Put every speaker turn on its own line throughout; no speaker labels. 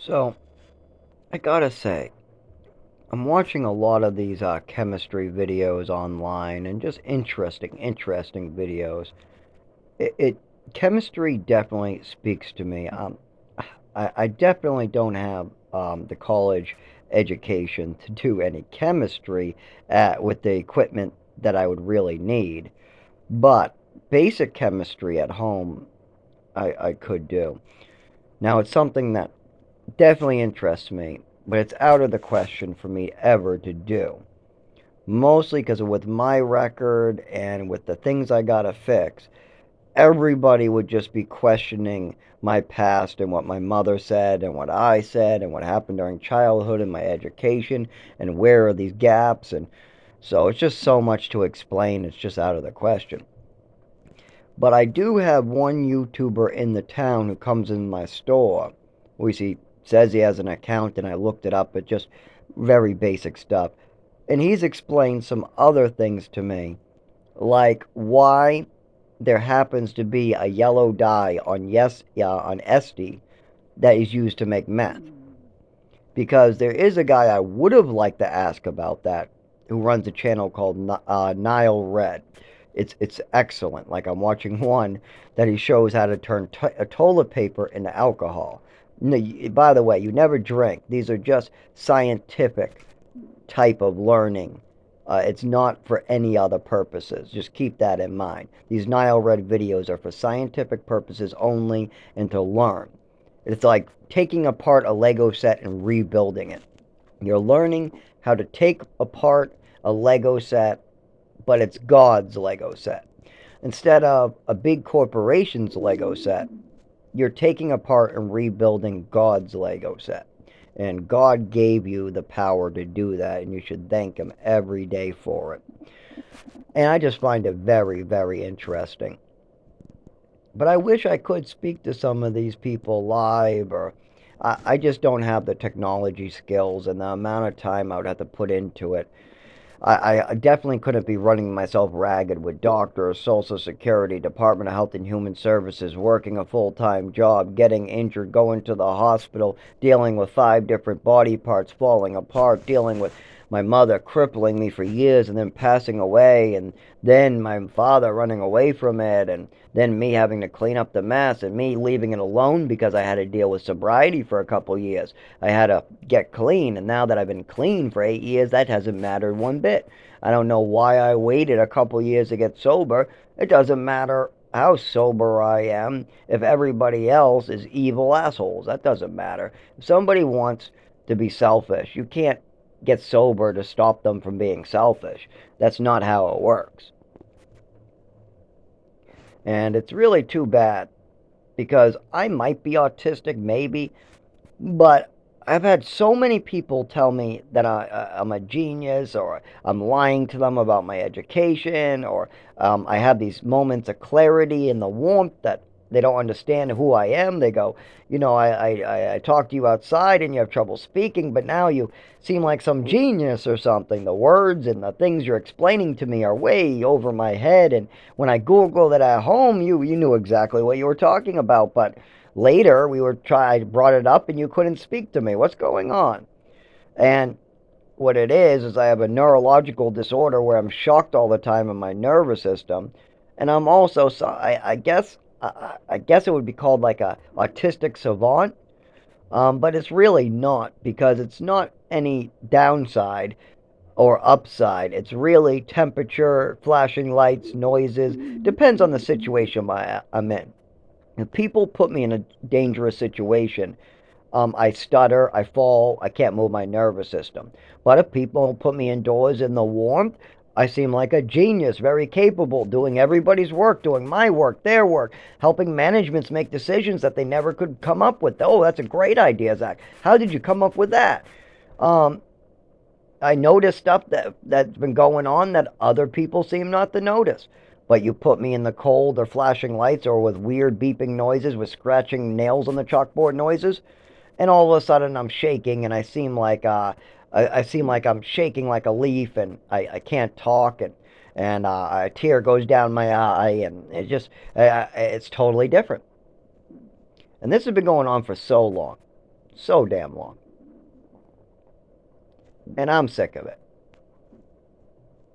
So, I gotta say, I'm watching a lot of these chemistry videos online and just interesting videos. It chemistry definitely speaks to me. I definitely don't have the college education to do any chemistry with the equipment that I would really need, but basic chemistry at home I could do. Now, it's something that definitely interests me, but it's out of the question for me ever to do. Mostly because with my record and with the things I gotta fix, everybody would just be questioning my past and what my mother said and what I said and what happened during childhood and my education and where are these gaps. And so it's just so much to explain, it's just out of the question. But I do have one YouTuber in the town who comes in my store. He says he has an account, and I looked it up. It's just very basic stuff. And he's explained some other things to me, like why there happens to be a yellow dye on on Esty that is used to make meth. Because there is a guy I would have liked to ask about that who runs a channel called Nile Red. It's excellent. Like I'm watching one that he shows how to turn a toilet paper into alcohol. No, by the way, you never drink. These are just scientific type of learning. It's not for any other purposes. Just keep that in mind. These Nile Red videos are for scientific purposes only and to learn. It's like taking apart a Lego set and rebuilding it. You're learning how to take apart a Lego set, but it's God's Lego set. Instead of a big corporation's Lego set, you're taking apart and rebuilding God's Lego set. And God gave you the power to do that, and you should thank Him every day for it. And I just find it very, very interesting. But I wish I could speak to some of these people live, or I just don't have the technology skills and the amount of time I would have to put into it. I definitely couldn't be running myself ragged with doctors, Social Security, Department of Health and Human Services, working a full-time job, getting injured, going to the hospital, dealing with 5 different body parts falling apart, dealing with my mother crippling me for years and then passing away, and then my father running away from it, and then me having to clean up the mess, and me leaving it alone because I had to deal with sobriety for a couple years. I had to get clean, and now that I've been clean for 8 years, that hasn't mattered one bit. I don't know why I waited a couple years to get sober. It doesn't matter how sober I am if everybody else is evil assholes. That doesn't matter. If somebody wants to be selfish, you can't get sober to stop them from being selfish. That's not how it works. And it's really too bad because I might be autistic, maybe, but I've had so many people tell me that I'm a genius, or I'm lying to them about my education, or I have these moments of clarity and the warmth that they don't understand who I am. They go, I talk to you outside and you have trouble speaking, but now you seem like some genius or something. The words and the things you're explaining to me are way over my head. And when I Googled it at home, you knew exactly what you were talking about, but later I brought it up and you couldn't speak to me. What's going on? And what it is I have a neurological disorder where I'm shocked all the time in my nervous system, and I'm also I guess it would be called like a autistic savant, but it's really not because it's not any downside or upside. It's really temperature, flashing lights, noises. Depends on the situation I'm in. If people put me in a dangerous situation, I stutter, I fall, I can't move my nervous system. But if people put me indoors in the warmth, I seem like a genius, very capable, doing everybody's work, doing my work, their work, helping managements make decisions that they never could come up with. Oh, that's a great idea, Zach. How did you come up with that? Um, I notice stuff that's been going on that other people seem not to notice. But you put me in the cold or flashing lights or with weird beeping noises with scratching nails on the chalkboard noises, and all of a sudden I'm shaking and I seem like I'm shaking like a leaf, and I can't talk, and a tear goes down my eye, and it's totally different. And this has been going on for so long. So damn long. And I'm sick of it.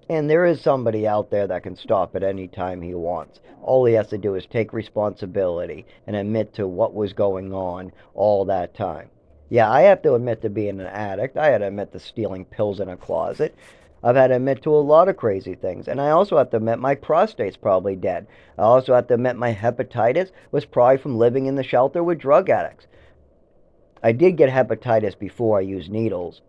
And there is somebody out there that can stop at any time he wants. All he has to do is take responsibility and admit to what was going on all that time. Yeah, I have to admit to being an addict. I had to admit to stealing pills in a closet. I've had to admit to a lot of crazy things. And I also have to admit my prostate's probably dead. I also have to admit my hepatitis was probably from living in the shelter with drug addicts. I did get hepatitis before I used needles,